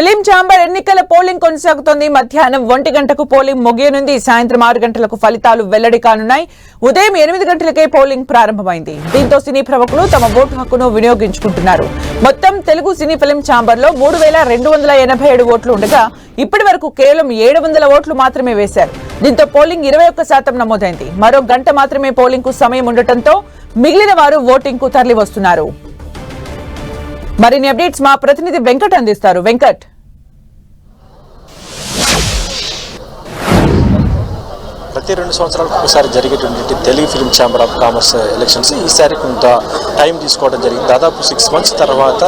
Film chamber ఎన్నికల polling కొనసాగుతోంది. మధ్యాహ్నం 1 గంటకు పోలింగ్ ముగియనుంది. సాయంత్రం 6 గంటలకు ఫలితాలు వెల్లడి కానున్నాయి. ఉదయం 8 గంటలకే పోలింగ్ ప్రారంభమైంది. దీంతో సినీ ప్రముఖులు తమ ఓటు హక్కును వినియోగించుకుంటున్నారు. మొత్తం తెలుగు సినీ ఫిలిం ఛాంబర్ లో 3287 ఓట్లు ఉండగా ఇప్పటి వరకు కేవలం 700 ఓట్లు మాత్రమే వేశారు. దీంతో పోలింగ్ 21% నమోదైంది. మరో గంట మాత్రమే పోలింగ్ కు సమయం ఉండటంతో మిగిలిన వారు ఓటింగ్ కు తరలి వస్తున్నారు. మరిన్ని అప్డేట్స్ మా ప్రతినిధి వెంకట్ అందిస్తారు. వెంకట్, ప్రతి 2 సంవత్సరాలకు ఒకసారి జరిగేటువంటి Telugu film chamber of commerce elections ఈసారి కొంత టైం తీసుకోవడం జరిగింది. దాదాపు 6 మంత్స్ తర్వాత,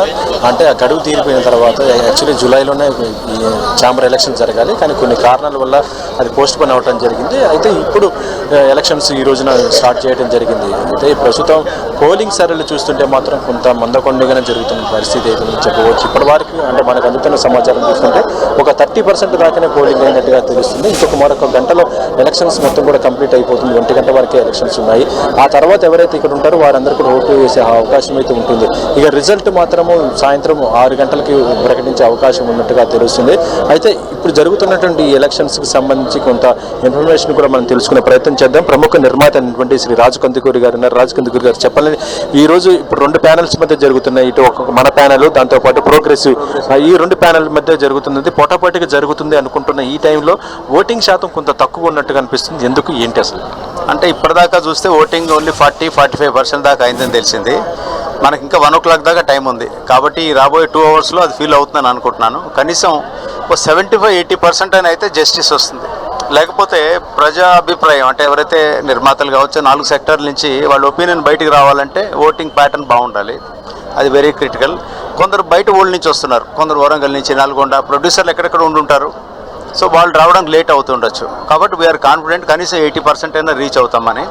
అంటే ఆ గడువు తీరిపోయిన తర్వాత, యాక్చువల్లీ జూలైలోనే ఈ ఛాంబర్ ఎలక్షన్ జరగాలి, కానీ కొన్ని కారణాల వల్ల అది పోస్ట్ పోన్ అవ్వడం జరిగింది. అయితే ఇప్పుడు ఎలక్షన్స్ ఈ రోజున స్టార్ట్ చేయడం జరిగింది. అయితే ప్రస్తుతం పోలింగ్ సర్వేలు చూస్తుంటే మాత్రం కొంత మందకొండగానే జరుగుతున్న పరిస్థితి అయితే చెప్పవచ్చు. ఇప్పటి వరకు అంటే మనకు అందుతున్న సమాచారం చూస్తుంటే ఒక 30% దాకానే పోలింగ్ అయినట్టుగా తెలుస్తుంది. మరొక గంటలో ఎలక్షన్స్ మొత్తం కూడా కంప్లీట్ అయిపోతుంది. 1 గంట వరకే ఎలక్షన్స్ ఉన్నాయి. ఆ తర్వాత ఎవరైతే ఇక్కడ ఉంటారో వారందరూ కూడా ఓటు వేసే అవకాశం అయితే ఉంటుంది. ఇక రిజల్ట్ మాత్రము సాయంత్రం 6 గంటలకి ప్రకటించే అవకాశం ఉన్నట్టుగా తెలుస్తుంది. అయితే ఇప్పుడు జరుగుతున్నటువంటి ఎలక్షన్స్కి సంబంధించి కొంత ఇన్ఫర్మేషన్ కూడా మనం తెలుసుకునే ప్రయత్నం చేద్దాం. ప్రముఖ నిర్మాత అయినటువంటి శ్రీ రాజు కందుకూరి గారు ఉన్నారు. రాజు కందుకూరి గారు, చెప్పాలని ఈ రోజు ఇప్పుడు 2 ప్యానెల్స్ మధ్య జరుగుతున్నాయి. ఇటు ఒక మన ప్యానెల్, దాంతోపాటు ప్రోగ్రెసివ్, ఈ 2 ప్యానెల్ మధ్య జరుగుతున్నది. పోటాపోటీగా జరుగుతుంది అనుకుంటున్న ఈ టైంలో ఓటింగ్ శాతం కొంత తక్కువ ఉన్నట్టుగా అనిపిస్తుంది. ఎందుకు, ఏంటి అసలు? అంటే ఇప్పటిదాకా చూస్తే ఓటింగ్ ఓన్లీ 40-45% దాకా అయిందని తెలిసింది. మనకి ఇంకా 1 o'clock దాకా టైం ఉంది. కాబట్టి రాబోయే 2 అవర్స్లో అది ఫీల్ అవుతుందని అనుకుంటున్నాను. కనీసం ఒక 75-80% అని అయితే జస్టిస్ వస్తుంది. లేకపోతే ప్రజా అభిప్రాయం, అంటే ఎవరైతే నిర్మాతలు కావచ్చు 4 సెక్టార్ల నుంచి వాళ్ళ ఒపీనియన్ బయటికి రావాలంటే ఓటింగ్ ప్యాటర్న్ బాగుండాలి. అది వెరీ క్రిటికల్. కొందరు బయట ఊళ్ళ నుంచి వస్తున్నారు, కొందరు వరంగల్ నుంచి, నల్గొండ, ప్రొడ్యూసర్లు ఎక్కడెక్కడ ఉండుంటారు. సో వాళ్ళు రావడానికి లేట్ అవుతుండొచ్చు. కాబట్టి వీఆర్ కాన్ఫిడెంట్ కనీసం 80% అయినా రీచ్ అవుతామని.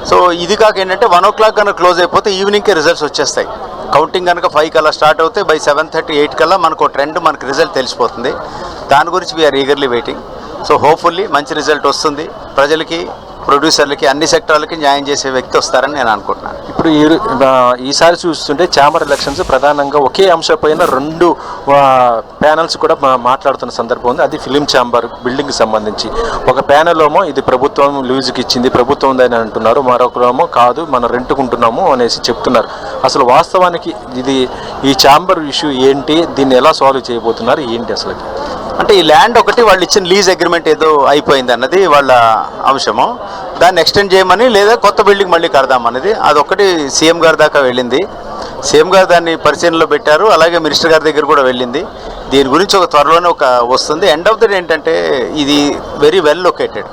సో ఇది కాక ఏంటంటే 1 o'clock కనుక క్లోజ్ అయిపోతే ఈవినింగ్కే రిజల్ట్స్ వచ్చేస్తాయి. కౌంటింగ్ కనుక 5 కల్లా స్టార్ట్ అవుతే బై 7:30-8 కల్లా మనకు ట్రెండ్, మనకు రిజల్ట్ తెలిసిపోతుంది. దాని గురించి we're eagerly waiting. So hopefully మంచి రిజల్ట్ వస్తుంది. ప్రజలకి, ప్రొడ్యూసర్లకి, అన్ని సెక్టార్లకి న్యాయం చేసే వ్యక్తి వస్తారని నేను అనుకుంటున్నాను. ఇప్పుడు ఈసారి చూస్తుంటే ఛాంబర్ ఎలక్షన్స్ ప్రధానంగా ఒకే అంశంపైన 2 ప్యానల్స్ కూడా మాట్లాడుతున్న సందర్భం ఉంది. అది ఫిలిం ఛాంబర్ బిల్డింగ్కి సంబంధించి. ఒక ప్యానల్ ఏమో ఇది ప్రభుత్వం లీజుకి ఇచ్చింది, ప్రభుత్వం అని అంటున్నారు. మరొకరేమో కాదు, మనం రెంట్కుంటున్నాము అనేసి చెప్తున్నారు. అసలు వాస్తవానికి ఇది ఈ ఛాంబర్ ఇష్యూ ఏంటి, దీన్ని ఎలా సాల్వ్ చేయబోతున్నారు, ఏంటి అసలు? అంటే ఈ ల్యాండ్ ఒకటి వాళ్ళు ఇచ్చిన లీజ్ అగ్రిమెంట్ ఏదో అయిపోయింది అన్నది వాళ్ళ అంశము. దాన్ని ఎక్స్టెండ్ చేయమని, లేదా కొత్త బిల్డింగ్ మళ్ళీ కడదామన్నది, అదొక్కటి సీఎం గారి దాకా వెళ్ళింది. సీఎం గారు దాన్ని పరిశీలనలో పెట్టారు. అలాగే మినిస్టర్ గారి దగ్గర కూడా వెళ్ళింది. దీని గురించి త్వరలోనే వస్తుంది. ఎండ్ ఆఫ్ ద డే ఏంటంటే ఇది వెరీ వెల్ లొకేటెడ్.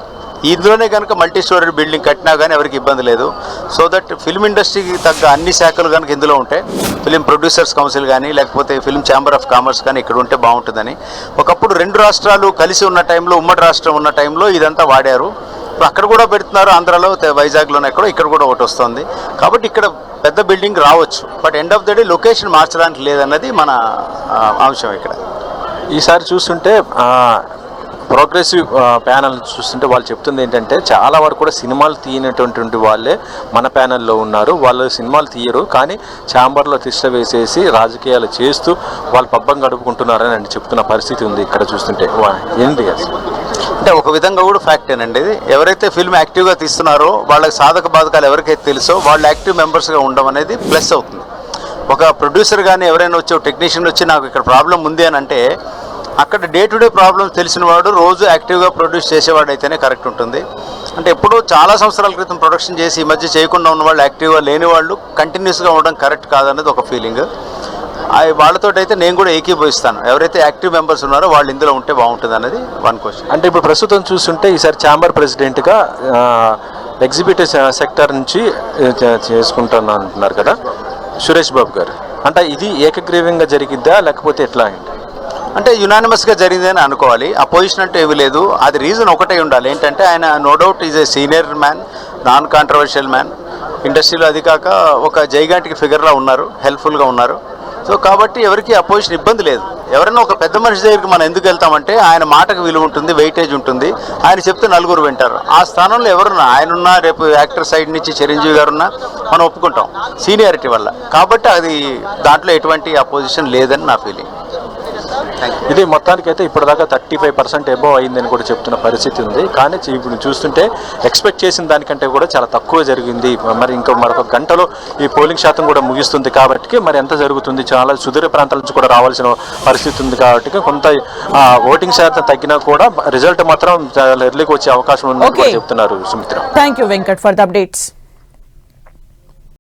ఇందులోనే కనుక మల్టీ స్టోరీ బిల్డింగ్ కట్టినా కానీ ఎవరికి ఇబ్బంది లేదు. సో దట్ ఫిల్మ్ ఇండస్ట్రీకి తగ్గ అన్ని శాఖలు కనుక ఇందులో ఉంటే, ఫిలిం ప్రొడ్యూసర్స్ కౌన్సిల్ కానీ, లేకపోతే ఫిల్మ్ ఛాంబర్ ఆఫ్ కామర్స్ కానీ ఇక్కడ ఉంటే బాగుంటుందని. ఒకప్పుడు 2 రాష్ట్రాలు కలిసి ఉన్న టైంలో, ఉమ్మడి రాష్ట్రం ఉన్న టైంలో ఇదంతా వాడారు. ఇప్పుడు అక్కడ కూడా పెడుతున్నారు, ఆంధ్రాలో, వైజాగ్లోనే ఎక్కడో, ఇక్కడ కూడా ఒకటి వస్తుంది. కాబట్టి ఇక్కడ పెద్ద బిల్డింగ్ రావచ్చు. But end of the day location మార్చడానికి లేదన్నది మన అంశం. ఇక్కడ ఈసారి చూస్తుంటే ప్రోగ్రెసివ్ ప్యానల్ చూస్తుంటే వాళ్ళు చెప్తుంది ఏంటంటే, చాలా వరకు కూడా సినిమాలు తీయనటువంటి వాళ్ళే మన ప్యానల్లో ఉన్నారు. వాళ్ళు సినిమాలు తీయరు, కానీ ఛాంబర్లో తిష్ట వేసేసి రాజకీయాలు చేస్తూ వాళ్ళు పబ్బం గడుపుకుంటున్నారని అని చెప్తున్న పరిస్థితి ఉంది ఇక్కడ చూస్తుంటే. ఏంటి అసలు? అంటే ఒక విధంగా కూడా ఫ్యాక్టేనండి ఇది. ఎవరైతే ఫిల్మ్ యాక్టివ్గా తీస్తున్నారో వాళ్ళకి సాధక బాధకాలు ఎవరికైతే తెలుసో వాళ్ళు యాక్టివ్ మెంబర్స్గా ఉండడం అనేది ప్లస్ అవుతుంది. ఒక ప్రొడ్యూసర్ కానీ ఎవరైనా వచ్చి, టెక్నీషియన్ వచ్చి నాకు ఇక్కడ ప్రాబ్లం ఉంది అని అంటే, అక్కడ డే టు డే ప్రాబ్లమ్స్ తెలిసిన వాడు రోజు యాక్టివ్గా ప్రొడ్యూస్ చేసేవాడు అయితేనే కరెక్ట్ ఉంటుంది. అంటే ఎప్పుడో చాలా సంవత్సరాల క్రితం ప్రొడక్షన్ చేసి ఈ మధ్య చేయకుండా ఉన్న వాళ్ళు, యాక్టివ్గా లేని వాళ్ళు కంటిన్యూస్గా ఉండడం కరెక్ట్ కాదనేది ఒక ఫీలింగ్. వాళ్ళతో అయితే నేను కూడా ఏకీభవిస్తాను. ఎవరైతే యాక్టివ్ మెంబర్స్ ఉన్నారో వాళ్ళు ఇందులో ఉంటే బాగుంటుంది అనేది 1 క్వశ్చన్. అంటే ఇప్పుడు ప్రస్తుతం చూస్తుంటే ఈసారి ఛాంబర్ ప్రెసిడెంట్గా ఎగ్జిబిటివ్ సెక్టర్ నుంచి చేసుకుంటాను అంటున్నారు కదా సురేష్ బాబు గారు. అంటే ఇది ఏకగ్రీవంగా జరిగిద్దా, లేకపోతే ఎట్లా? అంటే యునానిమస్గా జరిగిందని అనుకోవాలి. అపోజిషన్ అంటే ఏమీ లేదు. అది రీజన్ ఒకటే ఉండాలి. ఏంటంటే ఆయన no doubt is a senior man, non controversial man ఇండస్ట్రీలో. అది కాక ఒక జైగాంటిక్ ఫిగర్లా ఉన్నారు, హెల్ప్ఫుల్గా ఉన్నారు. సో కాబట్టి ఎవరికి అపోజిషన్ ఇబ్బంది లేదు. ఎవరైనా ఒక పెద్ద మనిషి దగ్గరికి మనం ఎందుకు వెళ్తామంటే ఆయన మాటకు విలువ ఉంటుంది, వెయిటేజ్ ఉంటుంది. ఆయన చెప్తే నలుగురు వింటారు. ఆ స్థానంలో ఎవరున్నా, ఆయనున్నా, రేపు యాక్టర్ సైడ్ నుంచి చిరంజీవి గారున్నా మనం ఒప్పుకుంటాం సీనియారిటీ వల్ల. కాబట్టి అది దాంట్లో ఎటువంటి అపోజిషన్ లేదని నా ఫీలింగ్. ఇది మొత్తానికైతే ఇప్పటిదాకా 35% ఎబోవ్ అయిందని కూడా చెప్తున్న పరిస్థితి ఉంది. కానీ ఇప్పుడు చూస్తుంటే ఎక్స్పెక్ట్ చేసిన దానికంటే కూడా చాలా తక్కువ జరిగింది. మరి ఇంకా మరొక గంటలో ఈ పోలింగ్ శాతం కూడా ముగిస్తుంది కాబట్టి మరి ఎంత జరుగుతుంది, చాలా సుదూర ప్రాంతాల నుంచి కూడా రావాల్సిన పరిస్థితి ఉంది కాబట్టి కొంత ఓటింగ్ శాతం తగ్గినా కూడా రిజల్ట్ మాత్రం చాలా ఎర్లీగా వచ్చే అవకాశం ఉందని కూడా చెప్తున్నారు Sumitra. Thank you Venkat for the updates.